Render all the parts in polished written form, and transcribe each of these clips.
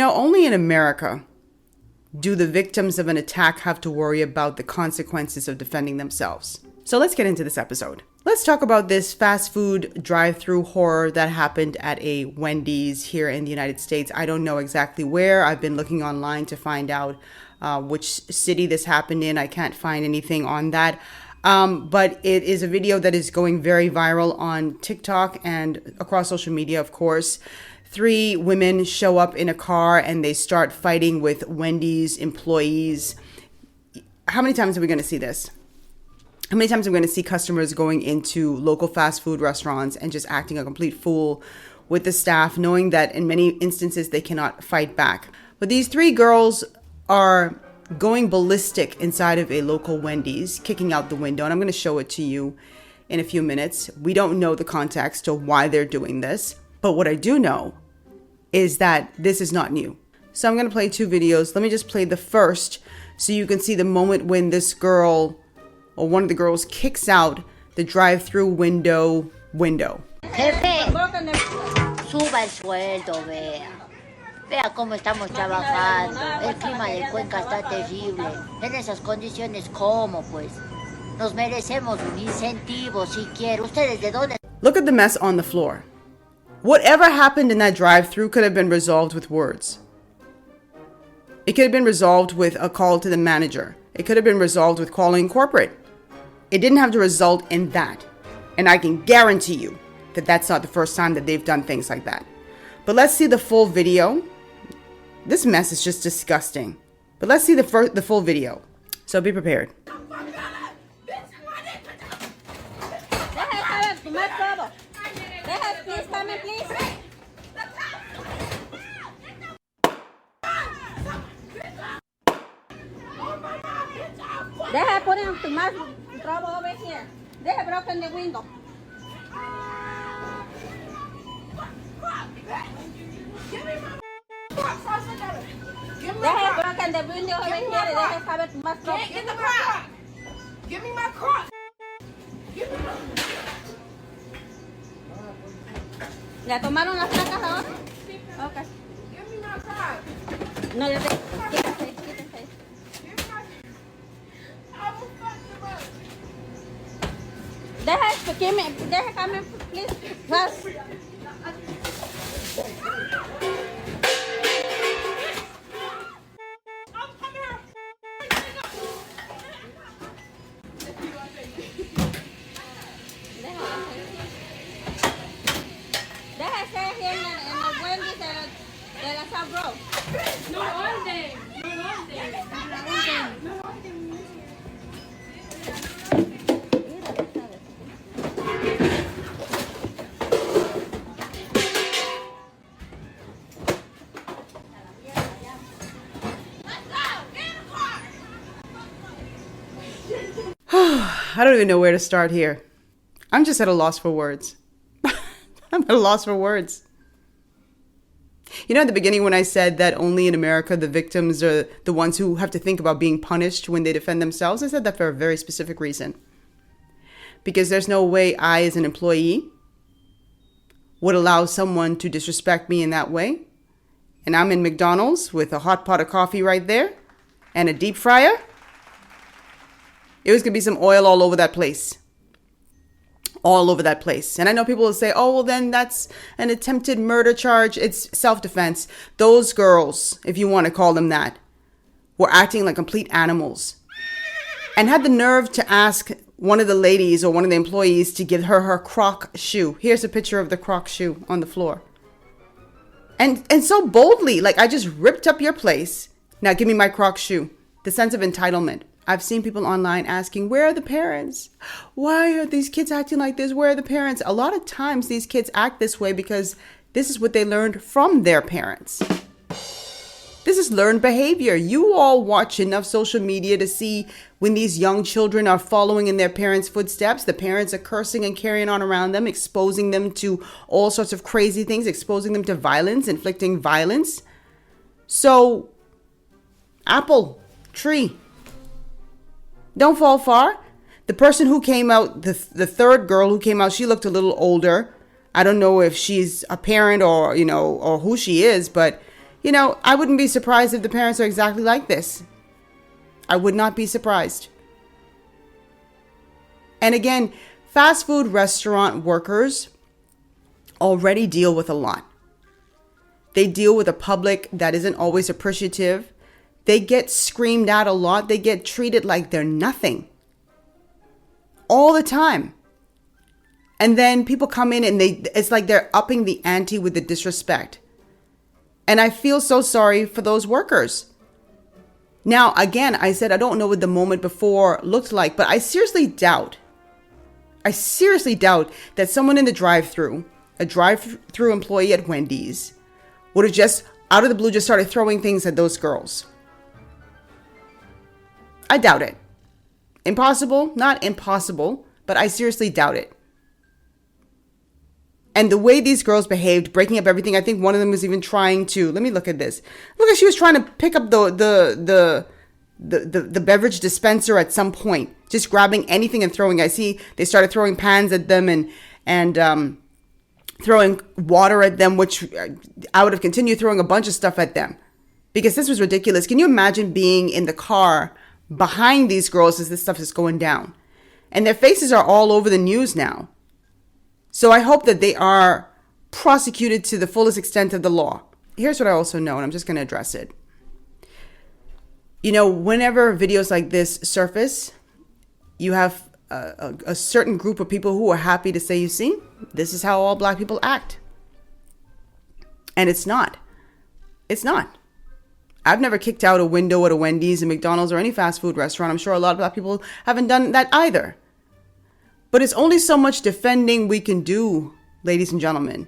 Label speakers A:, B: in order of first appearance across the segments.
A: Only in America do the victims of an attack have to worry about the consequences of defending themselves. So let's get into this episode. Let's talk about this fast food drive-through horror that happened at a Wendy's here in the United States. I don't know exactly where. I've been looking online to find out which city this happened in. I can't find anything on that. But it is a video that is going very viral on TikTok and across social media, of course. 3 women show up in a car and they start fighting with Wendy's employees. How many times are we going to see this? How many times are we going to see customers going into local fast food restaurants and just acting a complete fool with the staff, knowing that in many instances they cannot fight back? But these 3 girls are going ballistic inside of a local Wendy's, kicking out the window. And I'm going to show it to you in a few minutes. We don't know the context of why they're doing this. But what I do know is that this is not new. So I'm going to play 2 videos. Let me just play the first so you can see the moment when this girl or one of the girls kicks out the drive-through window.
B: Jefe, suba el sueldo, vea. Vea cómo estamos trabajando. El clima de Cuenca está terrible. En esas condiciones, ¿cómo pues? Nos merecemos un incentivo si quiere. ¿Ustedes de dónde?
A: Look at the mess on the floor. Whatever happened in that drive-through could have been resolved with words. It could have been resolved with a call to the manager. It could have been resolved with calling corporate. It didn't have to result in that. And I can guarantee you that that's not the first time that they've done things like that. But let's see the full video. This mess is just disgusting. But let's see the full video. So be prepared.
C: Deja poner too much trouble over here. Deja broken the window. Deja broken the window over here. Deja saber too much trouble.
D: Get the car. Give me my car. Give me my.
C: ¿Le tomaron las placas ahora? Okay.
D: Give me my car.
C: No, ya te. Quítate. Deja come please. Fast. Deja ser here en el Wendy's de la South Road.
D: No orden.
A: I don't even know where to start here. I'm just at a loss for words. I'm at a loss for words. At the beginning when I said that only in America the victims are the ones who have to think about being punished when they defend themselves, I said that for a very specific reason. Because there's no way I, as an employee, would allow someone to disrespect me in that way. And I'm in McDonald's with a hot pot of coffee right there and a deep fryer. It was going to be some oil all over that place. All over that place. And I know people will say, oh, well, then that's an attempted murder charge. It's self-defense. Those girls, if you want to call them that, were acting like complete animals and had the nerve to ask one of the ladies or one of the employees to give her Croc shoe. Here's a picture of the Croc shoe on the floor. And so boldly, like, I just ripped up your place. Now give me my Croc shoe. The sense of entitlement. I've seen people online asking, where are the parents? Why are these kids acting like this? Where are the parents? A lot of times these kids act this way because this is what they learned from their parents. This is learned behavior. You all watch enough social media to see when these young children are following in their parents' footsteps. The parents are cursing and carrying on around them, exposing them to all sorts of crazy things, exposing them to violence, inflicting violence. So, apple, tree. Don't fall far. The person who came out, the third girl who came out, she looked a little older. I don't know if she's a parent or, or who she is, but, I wouldn't be surprised if the parents are exactly like this. I would not be surprised. And again, fast food restaurant workers already deal with a lot. They deal with a public that isn't always appreciative. They get screamed at a lot. They get treated like they're nothing all the time. And then people come in and it's like they're upping the ante with the disrespect. And I feel so sorry for those workers. Now, again, I said I don't know what the moment before looked like, but I seriously doubt that someone in the drive-thru, a drive-thru employee at Wendy's, would have just, out of the blue, just started throwing things at those girls. I doubt it. Impossible? Not impossible, but I seriously doubt it. And the way these girls behaved, breaking up everything, I think one of them was even trying to, let me look at this. Look at, she was trying to pick up the beverage dispenser at some point, just grabbing anything and throwing. I see they started throwing pans at them and throwing water at them, which I would have continued throwing a bunch of stuff at them because this was ridiculous. Can you imagine being in the car behind these girls as this stuff is going down? And their faces are all over the news now. So I hope that they are prosecuted to the fullest extent of the law. Here's what I also know, and I'm just going to address it. Whenever videos like this surface, you have a certain group of people who are happy to say, you see, this is how all Black people act. And it's not. It's not. I've never kicked out a window at a Wendy's, a McDonald's, or any fast food restaurant. I'm sure a lot of Black people haven't done that either. But it's only so much defending we can do, ladies and gentlemen,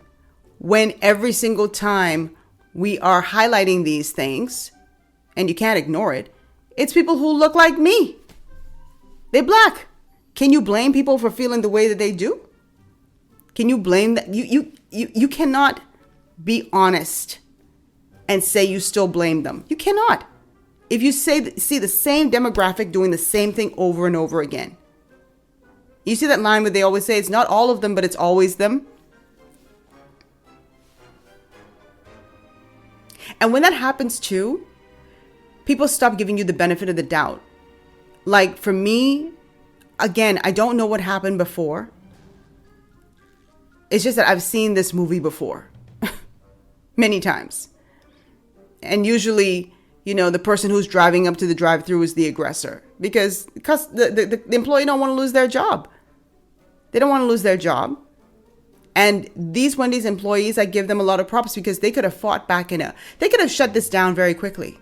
A: when every single time we are highlighting these things, and you can't ignore it, it's people who look like me. They're Black. Can you blame people for feeling the way that they do? Can you blame that? You cannot be honest and say you still blame them. You cannot. If you see the same demographic doing the same thing over and over again. You see that line where they always say it's not all of them, but it's always them. And when that happens too, people stop giving you the benefit of the doubt. Like for me, again, I don't know what happened before. It's just that I've seen this movie before many times. And usually, the person who's driving up to the drive-thru is the aggressor because the employee don't want to lose their job. They don't want to lose their job. And these Wendy's employees, I give them a lot of props because they could have fought back they could have shut this down very quickly.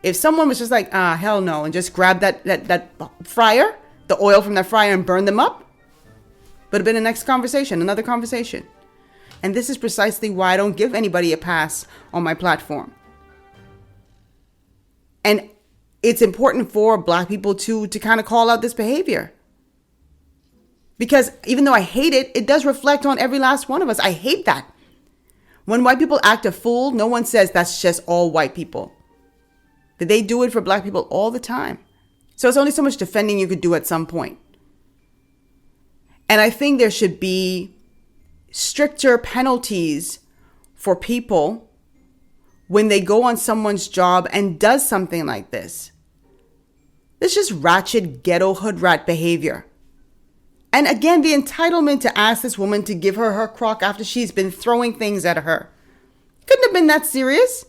A: If someone was just like, hell no, and just grabbed that fryer, the oil from that fryer and burned them up, would have been another conversation. And this is precisely why I don't give anybody a pass on my platform. And it's important for Black people to kind of call out this behavior. Because even though I hate it, it does reflect on every last one of us. I hate that. When white people act a fool, no one says that's just all white people. That they do it for Black people all the time. So it's only so much defending you could do at some point. And I think there should be stricter penalties for people when they go on someone's job and does something like this. It's just ratchet ghetto hood rat behavior. And again, the entitlement to ask this woman to give her crock after she's been throwing things at her. Couldn't have been that serious.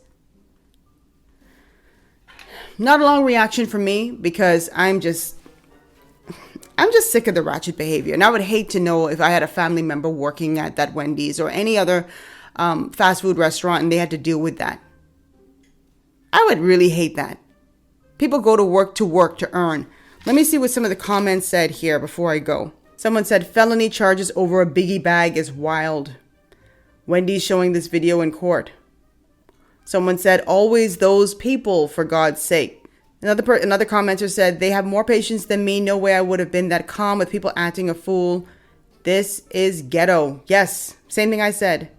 A: Not a long reaction from me because I'm just sick of the ratchet behavior. And I would hate to know if I had a family member working at that Wendy's or any other fast food restaurant and they had to deal with that. I would really hate that. People go to work to earn. Let me see what some of the comments said here before I go. Someone said felony charges over a biggie bag is wild. Wendy's showing this video in court. Someone said always those people, for God's sake. Another commenter said they have more patience than me. No way I would have been that calm with people acting a fool. This is ghetto. Yes, same thing I said.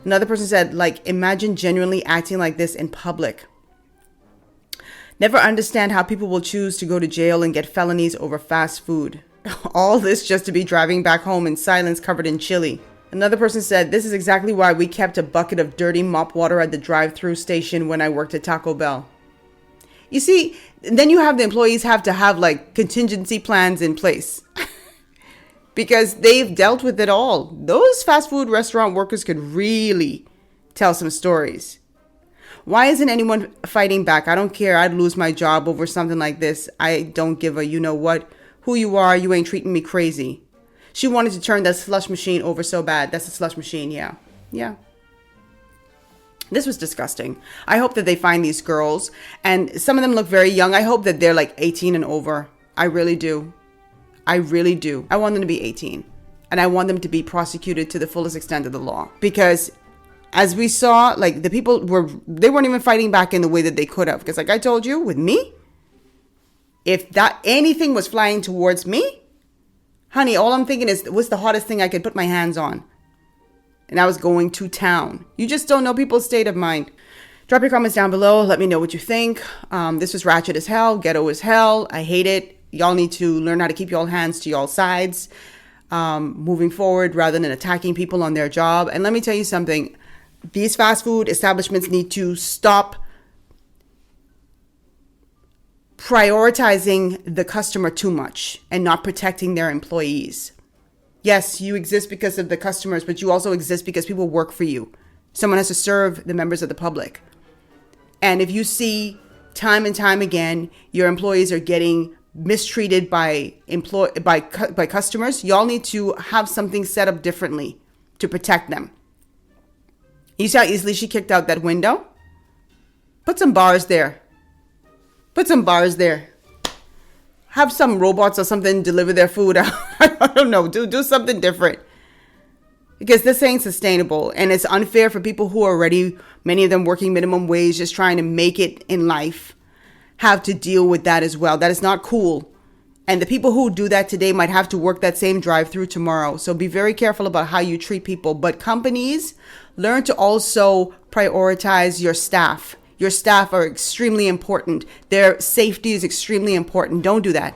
A: Another person said, imagine genuinely acting like this in public. Never understand how people will choose to go to jail and get felonies over fast food. All this just to be driving back home in silence covered in chili. Another person said, this is exactly why we kept a bucket of dirty mop water at the drive-thru station when I worked at Taco Bell. You see, then you have the employees have to have like contingency plans in place because they've dealt with it all. Those fast food restaurant workers could really tell some stories. Why isn't anyone fighting back? I don't care. I'd lose my job over something like this. I don't give a you know what, who you are. You ain't treating me crazy. She wanted to turn that slush machine over so bad. That's a slush machine. Yeah. Yeah. This was disgusting. I hope that they find these girls. And some of them look very young. I hope that they're like 18 and over. I really do. I really do. I want them to be 18. And I want them to be prosecuted to the fullest extent of the law. Because as we saw, like the people they weren't even fighting back in the way that they could have. Because like I told you, with me, if that anything was flying towards me, honey, all I'm thinking is, what's the hottest thing I could put my hands on? And I was going to town. You just don't know people's state of mind. Drop your comments down below. Let me know what you think. This was ratchet as hell. Ghetto as hell. I hate it. Y'all need to learn how to keep y'all hands to y'all sides moving forward rather than attacking people on their job. And let me tell you something. These fast food establishments need to stop prioritizing the customer too much and not protecting their employees. Yes, you exist because of the customers, but you also exist because people work for you. Someone has to serve the members of the public. And if you see time and time again, your employees are getting mistreated by customers, y'all need to have something set up differently to protect them. You see how easily she kicked out that window? Put some bars there. Put some bars there. Have some robots or something deliver their food out. I don't know. Do something different. Because this ain't sustainable. And it's unfair for people who are already, many of them working minimum wage, just trying to make it in life, have to deal with that as well. That is not cool. And the people who do that today might have to work that same drive-through tomorrow. So be very careful about how you treat people. But companies, learn to also prioritize your staff. Your staff are extremely important. Their safety is extremely important. Don't do that.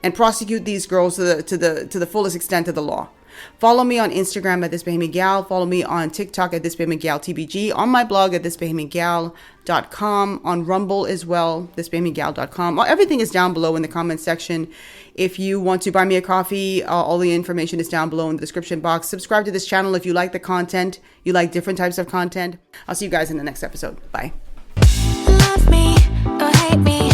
A: And prosecute these girls to the fullest extent of the law. Follow me on Instagram at thisbehemigal. Follow me on TikTok at thisbehemigaltbg. On my blog at thisbehemigal.com. On Rumble as well, thisbehemigal.com. Everything is down below in the comments section. If you want to buy me a coffee, all the information is down below in the description box. Subscribe to this channel if you like the content. You like different types of content. I'll see you guys in the next episode. Bye.
E: Love me or hate me.